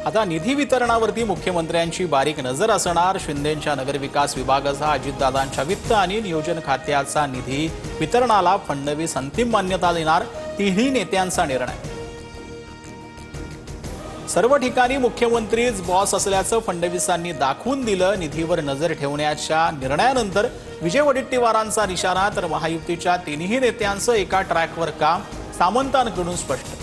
आता निधी वितरणावरती मुख्यमंत्र्यांची बारीक नजर असणार। शिंदेंच्या नगरविकास विभागाचा अजितदादांच्या वित्त आणि नियोजन खात्याचा निधी वितरणाला फडणवीस अंतिम मान्यता देणार। तिन्ही नेत्यांचा निर्णय। सर्व ठिकाणी मुख्यमंत्रीच बॉस असल्याचं फडणवीसांनी दाखवून दिलं। निधीवर नजर ठेवण्याच्या निर्णयानंतर विजय वडेट्टीवारांचा निशाणा, तर महायुतीच्या तिन्ही नेत्यांचं एका ट्रॅकवर काम, सामंतांकडून स्पष्ट।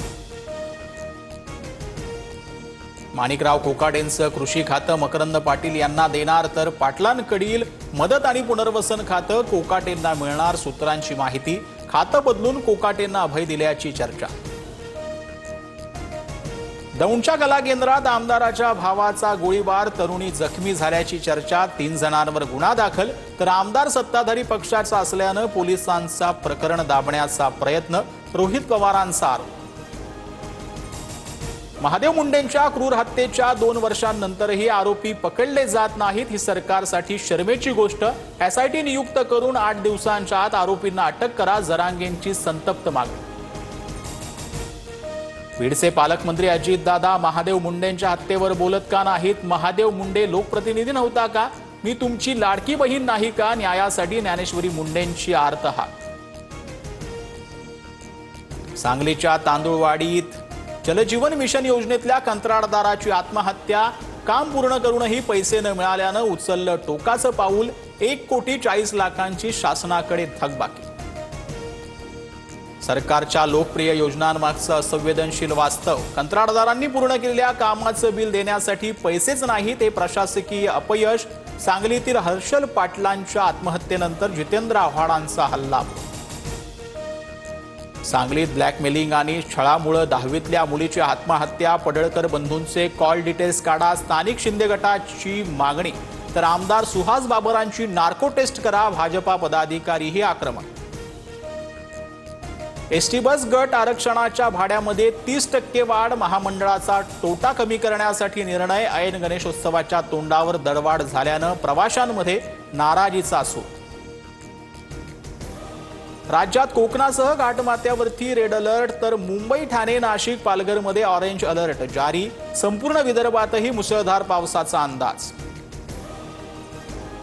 माणिकराव कोकाटेंचं कृषी खातं मकरंद पाटील यांना देणार, तर पाटलांकडील मदत आणि पुनर्वसन खातं कोकाटेंना मिळणार। सूत्रांची माहिती, खातं बदलून कोकाटेंना अभय दिल्याची चर्चा। दौंडच्या कला केंद्रात आमदाराच्या भावाचा गोळीबार, तरुणी जखमी झाल्याची चर्चा। 3 जणांवर गुन्हा दाखल, तर आमदार सत्ताधारी पक्षाचा असल्यानं पोलिसांचा प्रकरण दाबण्याचा प्रयत्न। रोहित पवारांचा आरोप। महादेव मुंडेंच्या क्रूर हत्येच्या 2 वर्षांनंतरही आरोपी पकडले जात नाहीत, ही सरकारसाठी शरमेची गोष्ट। एसआयटी नियुक्त करून 8 दिवसांच्या आत आरोपींना अटक करा, जरांगेंची संतप्त मागणी। बीडचे पालकमंत्री अजितदादा महादेव मुंडेंच्या हत्येवर बोलत का नाहीत? महादेव मुंडे लोकप्रतिनिधी नव्हता का? मी तुमची लाडकी बहीण नाही का? न्यायासाठी ज्ञानेश्वरी मुंडेंची आर्त हाक। सांगलीच्या तांदुळवाडीत जलजीवन मिशन योजनेतल्या कंत्राटदाराची आत्महत्या। काम पूर्ण करूनही पैसे न मिळाल्यानं उचललं टोकाचं पाऊल। 1,40,00,000 शासनाकडे थकबाकी। सरकारच्या लोकप्रिय योजनांमागचं असंवेदनशील वास्तव। कंत्राटदारांनी पूर्ण केलेल्या कामाचं बिल देण्यासाठी पैसेच नाही, ते प्रशासकीय अपयश। सांगलीतील हर्षल पाटलांच्या आत्महत्येनंतर जितेंद्र आव्हाडांचा हल्ला। सांगलीत ब्लॅकमेलिंग आणि छळामुळे 10वीतल्या मुलीची आत्महत्या। पडळकर बंधूंचे कॉल डिटेल्स काढा, स्थानिक शिंदे गटाची मागणी। तर आमदार सुहास बाबरांची नार्को टेस्ट करा, भाजपा पदाधिकारीही आक्रमक। एसटी बस गट आरक्षणाच्या भाड्यामध्ये 30% वाढ, महामंडळाचा तोटा कमी करण्यासाठी निर्णय। ऐन गणेशोत्सवाच्या तोंडावर दरवाढ झाल्यानं प्रवाशांमध्ये नाराजीचा सूर। राज्यात कोकणासह घाटमाथ्यावरती रेड अलर्ट, तर मुंबई, ठाणे, नाशिक, पालघरमध्ये ऑरेंज अलर्ट जारी। संपूर्ण विदर्भातही मुसळधार पावसाचा अंदाज।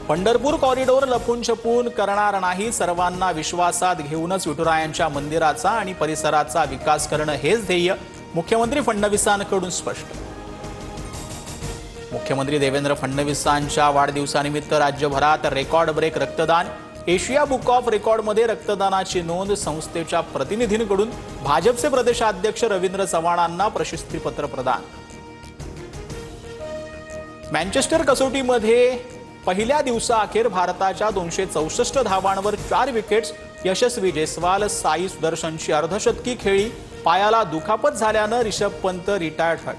पंढरपूर कॉरिडॉर लपून छपून करणार नाही, सर्वांना विश्वासात घेऊनच विठुरायांच्या मंदिराचा आणि परिसराचा विकास करणं हेच ध्येय। मुख्यमंत्री फडणवीसांकडून स्पष्ट। मुख्यमंत्री देवेंद्र फडणवीसांच्या वाढदिवसानिमित्त राज्यभरात रेकॉर्ड ब्रेक रक्तदान। एशिया बुक ऑफ रेकॉर्डमध्ये रक्तदानाची नोंद। संस्थेच्या प्रतिनिधींकडून भाजपचे प्रदेशाध्यक्ष रवींद्र चव्हाणांना प्रशस्तीपत्र प्रदान। मँचेस्टर कसोटीमध्ये पहिल्या दिवसाअखेर भारताच्या 264 धावांवर 4 विकेट्स। यशस्वी जयस्वाल, साई सुदर्शनची अर्धशतकी खेळी। पायाला दुखापत झाल्यानं रिषभ पंत रिटायर्ड हट।